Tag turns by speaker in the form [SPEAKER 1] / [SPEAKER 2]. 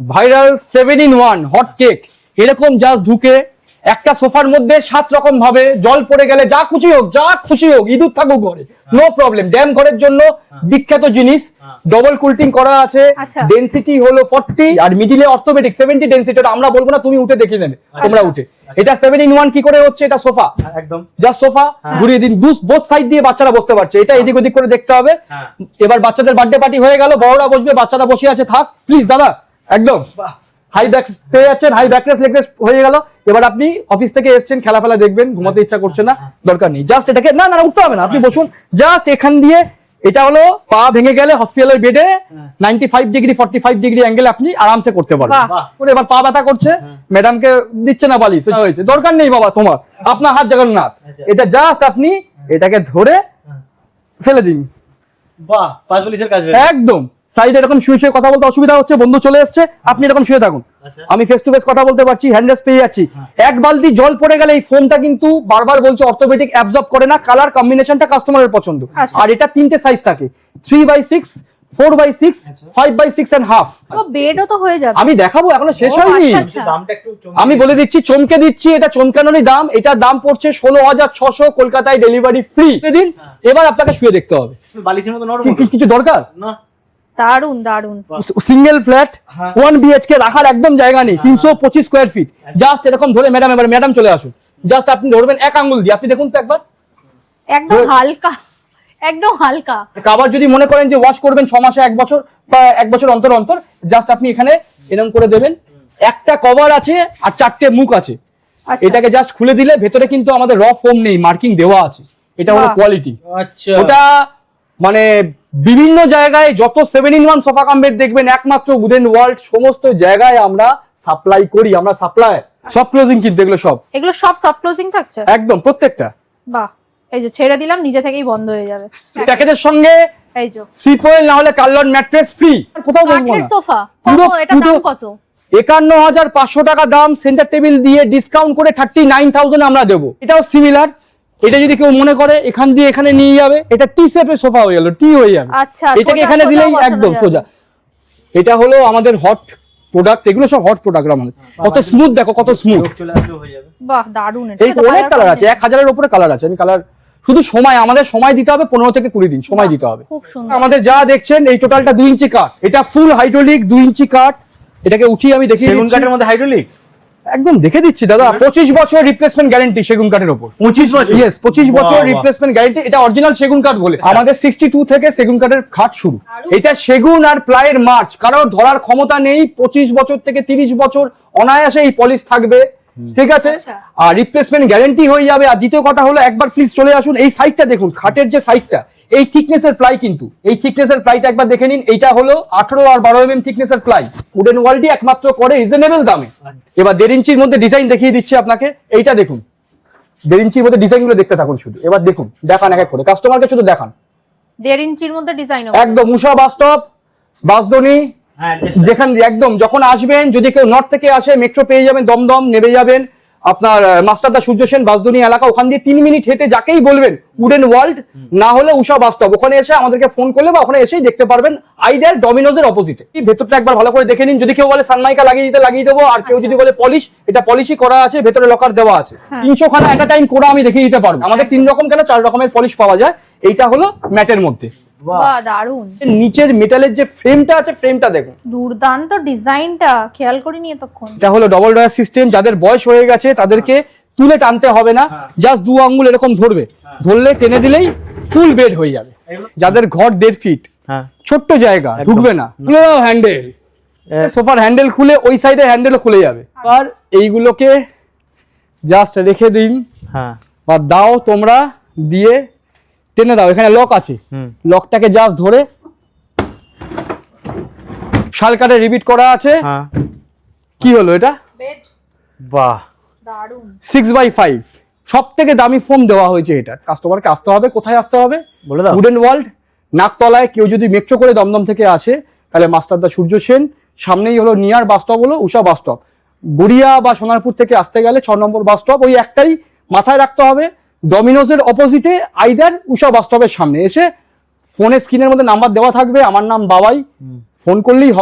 [SPEAKER 1] Viral 7-in-1 hot cake, এরকম just ঢুকে একটা সোফার মধ্যে 7 রকম ভাবে জল পড়ে গেলে যা খুশি হোক ইঁদুর থাকুক ঘরে, নো প্রবলেম। ড্যাম ঘরের জন্য বিখ্যাত জিনিস, ডবল কুলটিং করা আছে, ডেনসিটি হলো 40 আর মিডিলে অর্থোপেডিক 70 ডেনসিটি। আমরা বলবো না, তুমি উঠে দেখে নেবে তোমরা উঠে। এটা 7-in-1 কি করে হচ্ছে, এটা সোফা,
[SPEAKER 2] একদম
[SPEAKER 1] জাস্ট সোফা ঘুরিয়ে দিন, বোথ সাইড দিয়ে বাচ্চারা বসতে পারছে। এটা এদিক ওদিক করে দেখতে হবে। এবার বাচ্চাদের বার্থডে পার্টি হয়ে গেল, বড়রা বসবে, বাচ্চারা বসে আছে, থাক প্লিজ দাদা, একদম হাই ব্যাক পেয়ে যাচ্ছেন, হাই ব্যাকরেস লেগরেস হয়ে গেল। এবার আপনি অফিস থেকে এসেছেন, খেলা ফেলা দেখবেন, ঘুমাতে ইচ্ছা করছে না, দরকার নেই, জাস্ট এটাকে না উঠতে হবে না, আপনি বসুন জাস্ট এখান দিয়ে। এটা হলো পা ভেঙে গেলে হসপিটালের বেডে 95 ডিগ্রি 45 ডিগ্রি অ্যাঙ্গেল আপনি আরামসে করতে পারবেন। এবার পা ব্যথা করছে, ম্যাডামকে দিচ্ছে না বালিশ, হয়েছে, দরকার নেই বাবা তোমার, আপনার হাত জগন্নাথ। এটা জাস্ট আপনি এটাকে ধরে ফেলে দিন,
[SPEAKER 2] বাহ, পাঁচ বালিশের কাজ
[SPEAKER 1] একদম। সাইডে এরকম শুয়ে কথা বলতে অসুবিধা হচ্ছে, বন্ধু চলে এসছে, আপনি এরকম শুয়ে থাকুন, আমি ফেস টু ফেস কথা বলতে পারছি, হ্যান্ডরেস্ট পেয়ে যাচ্ছি। এক বালতি জল পড়ে গেলে এই ফোমটা কিন্তু বারবার বলছে অর্থোপেডিক অ্যাবজর্ব করে না, কালার কম্বিনেশনটা কাস্টমারের পছন্দ। আর এটা 3টে সাইজ থাকে, 3/6, 4/6, 5/6 and half।
[SPEAKER 3] তো বেডও তো হয়ে যাবে,
[SPEAKER 1] আমি দেখাবো, এখনো শেষ হয়নি।
[SPEAKER 2] দামটা একটু
[SPEAKER 1] আমি বলে দিচ্ছি, চমকে দিচ্ছি, এটা চমকানোরই দাম। এটার দাম পড়ছে 16,600, কলকাতায় ডেলিভারি ফ্রি দিন। এবার আপনাকে শুয়ে দেখতে হবে,
[SPEAKER 2] বালিশের মতো নরম
[SPEAKER 1] কিছু দরকার
[SPEAKER 2] না।
[SPEAKER 3] দারুন দারুন।
[SPEAKER 1] সিঙ্গেল ফ্ল্যাট 1 BHK রাখার একদম জায়গা নেই, 325 স্কয়ার ফিট। জাস্ট এরকম ধরে ম্যাডাম, এবার ম্যাডাম চলে আসুন, জাস্ট আপনি ধরবেন এক আঙ্গুল দিয়ে, আপনি দেখুন তো একবার,
[SPEAKER 3] একদম হালকা, একদম হালকা।
[SPEAKER 1] কভার যদি মনে করেন যে ওয়াশ করবেন 6 মাসে 1 বছর বা 1 বছর অন্তর অন্তর, জাস্ট আপনি এখানে এরকম করে দেবেন। একটা কভার আছে আর 4টে মুখ আছে, এটাকে জাস্ট খুলে দিলে ভেতরে কিন্তু আমাদের র ফোম নেই, মার্কিং দেওয়া আছে। এটা হলো কোয়ালিটি।
[SPEAKER 2] আচ্ছা,
[SPEAKER 1] ওটা মানে বিভিন্ন জায়গায় যত 7-in-1 সোফা কাম বেড দেখবেন, একমাত্র উডেন ওয়ার্ল্ড সমস্ত জায়গায় আমরা সাপ্লাই করি, আমরা সাপ্লাই সব ক্লোজিং কিন্তু এগুলো সব
[SPEAKER 3] সফট ক্লোজিং থাকছে
[SPEAKER 1] একদম প্রত্যেকটা।
[SPEAKER 3] বাহ, এই যে ছেড়ে দিলাম, নিজে থেকেই বন্ধ হয়ে যাবে।
[SPEAKER 1] প্যাকেজের সঙ্গে
[SPEAKER 3] এই যে
[SPEAKER 1] সিপোয়েল না হলে কার্লন ম্যাট্রেস ফ্রি, কোথাও বলবো
[SPEAKER 3] কাঠের
[SPEAKER 1] না।
[SPEAKER 3] সোফা কত, এটা দাম কত?
[SPEAKER 1] 51,500 টাকা দাম, সেন্টার টেবিল দিয়ে ডিসকাউন্ট করে 39,000 আমরা দেবো। এটাও সিমিলার, এটা যদি কেউ মনে করে এখান দিয়ে এখানে নিয়ে যাবে, এটা টি শেপের সোফা হয়ে গেল, টি হয়ে যাবে।
[SPEAKER 3] আচ্ছা,
[SPEAKER 1] এটাকে এখানে দিলেই একদম সোজা। এটা হলো আমাদের হট প্রোডাক্ট, এগুলো সব হট প্রোডাক্ট আমাদের। কত স্মুথ, দেখো কত স্মুথ,
[SPEAKER 2] চলে আসলে হয়ে যাবে।
[SPEAKER 3] বাহ, দারুন।
[SPEAKER 1] এই অনেক কালার আছে, 1000-এর উপরে কালার আছে। আমি কালার শুধু সময়, আমাদের সময় দিতে হবে 15 থেকে 20 দিন সময় দিতে হবে।
[SPEAKER 3] খুব সুন্দর।
[SPEAKER 1] আমাদের যা দেখছেন এই টোটালটা 2 ইঞ্চি কাঠ, এটা ফুল হাইড্রোলিক 2 ইঞ্চি কাঠ। এটাকে উঠিয়ে আমি দেখিয়ে
[SPEAKER 2] সেগুন
[SPEAKER 1] দিচ্ছি,
[SPEAKER 2] কাঠের মধ্যে হাইড্রোলিক
[SPEAKER 1] একদম দেখে দিচ্ছি দাদা। 25 বছর রিপ্লেসমেন্ট গ্যারান্টি সেগুন কাঠের উপর।
[SPEAKER 2] 25 বছর?
[SPEAKER 1] ইয়েস, 25 বছর রিপ্লেসমেন্ট গ্যারান্টি। এটা অরিজিনাল সেগুন কাঠ বলে আমাদের 62 থেকে সেগুন কাঠের খাট শুরু। এটা সেগুন আর প্লাইয়ের মার্চ, কারোর ধরার ক্ষমতা নেই। 25 বছর থেকে 30 বছর অনায়াসে এই পলিশ থাকবে, ঠিক আছে? আর রিপ্লেসমেন্ট গ্যারান্টি হয়ে যাবে। আর দ্বিতীয় কথা হলো, একবার প্লিজ চলে আসুন, এই সাইডটা দেখুন, খাটের যে সাইডটা, এই থিকনেসের প্লাই, কিন্তু এই থিকনেসের প্লাইটা একবার দেখে নিন। এইটা হলো 18 আর 12 mm থিকনেসের প্লাই, উডেন ওয়ার্ল্ডই একমাত্র করে রিজনেবল দামে। এবার 1.5 ইঞ্চির মধ্যে ডিজাইন দেখিয়ে দিচ্ছি আপনাকে। এইটা দেখুন, 1.5 ইঞ্চির মধ্যে ডিজাইন গুলো দেখতে থাকুন শুধু। এবার দেখুন, দেখান এক এক করে, কাস্টমারকে শুধু দেখান।
[SPEAKER 3] 1.5 ইঞ্চির মধ্যে ডিজাইন
[SPEAKER 1] একদম উষা বাস্তব বাসদনি, যেখান দিয়ে একদম যখন আসবেন, যদি কেউ নর্থ থেকে আসে, মেট্রো পেয়ে যাবেন, দমদম নেমে যাবেন আপনার মাস্টারদা সূর্য সেন বাসদনি এলাকা, ওখান দিয়ে 3 মিনিট হেঁটে যাকেই বলবেন উডেন ওয়ার্ল্ড না হলে উষা বাস্তব, ওখানে এসে আমাদেরকে ফোন করলে বা ওখানে এসেই দেখতে পারবেন, আইদার ডমিনোজের অপোজিটে। এই ভেতরটা একবার ভালো করে দেখে নিন। যদি কেউ বলে সানমাইকা লাগিয়ে দেবো, আর কেউ যদি বলে পলিশ, এটা পলিশই করা আছে, ভেতরে লকার দেওয়া আছে। 300 খানা একটা টাইম করে আমি দেখিয়ে দিতে পারবো। আমাদের 3 রকম কেন 4 রকমের পলিশ পাওয়া যায়। এইটা হলো ম্যাটের মধ্যে।
[SPEAKER 3] বাহ, দারুন।
[SPEAKER 1] নিচের মেটালের যে ফ্রেমটা আছে, ফ্রেমটা দেখুন,
[SPEAKER 3] দুর্দান্ত ডিজাইনটা, খেয়াল করিনি এতক্ষণ।
[SPEAKER 1] এটা হলো ডবল ডয়ার সিস্টেম। যাদের বয়স হয়ে গেছে তাদেরকে তুলে টানতে হবে না, জাস্ট 2 আঙ্গুল এরকম ধরবে, ধরলে টেনে দিলেই ফুল বেড হয়ে যাবে। যাদের ঘর 1.5 ফিট, ছোট্ট জায়গা, ঢুকবে না, খুলে দাও হ্যান্ডেল, সোফার হ্যান্ডেল খুলে ওই সাইডে হ্যান্ডেলও খুলে যাবে। আর এইগুলোকে জাস্ট রেখে দিন, বা দাও তোমরা, দিয়ে টেনে দাও। এখানে লক আছে, লকটাকে জাস্ট ধরে, শালকাটে রিপিট করা আছে। কি হলো এটা?
[SPEAKER 3] বেড।
[SPEAKER 2] বাহ,
[SPEAKER 3] দারুন।
[SPEAKER 1] 6/5 সব থেকে দামি ফোম দেওয়া হয়েছে এটা। কাস্টমারকে আসতে হবে, কোথায় আসতে হবে
[SPEAKER 2] বলে দাও।
[SPEAKER 1] উডেন ওয়ার্ল্ড, নাকতলায়। কেউ যদি মেট্রো করে দমদম থেকে আসে, তাহলে মাস্টারদা সূর্য সেন, সামনেই হলো নিয়ার বাস স্টপ হলো উষা বাস স্টপ। গড়িয়া বা সোনারপুর থেকে আসতে গেলে 6 নম্বর বাস স্টপ, ওই একটাই মাথায় রাখতে হবে, ডমিনোজের অপোজিটে, আইদার উষা বাস স্টপের সামনে এসে ফোনের স্ক্রিনের মধ্যে নাম্বার দেওয়া থাকবে, আমার নাম বাবাই, ফোন করলেই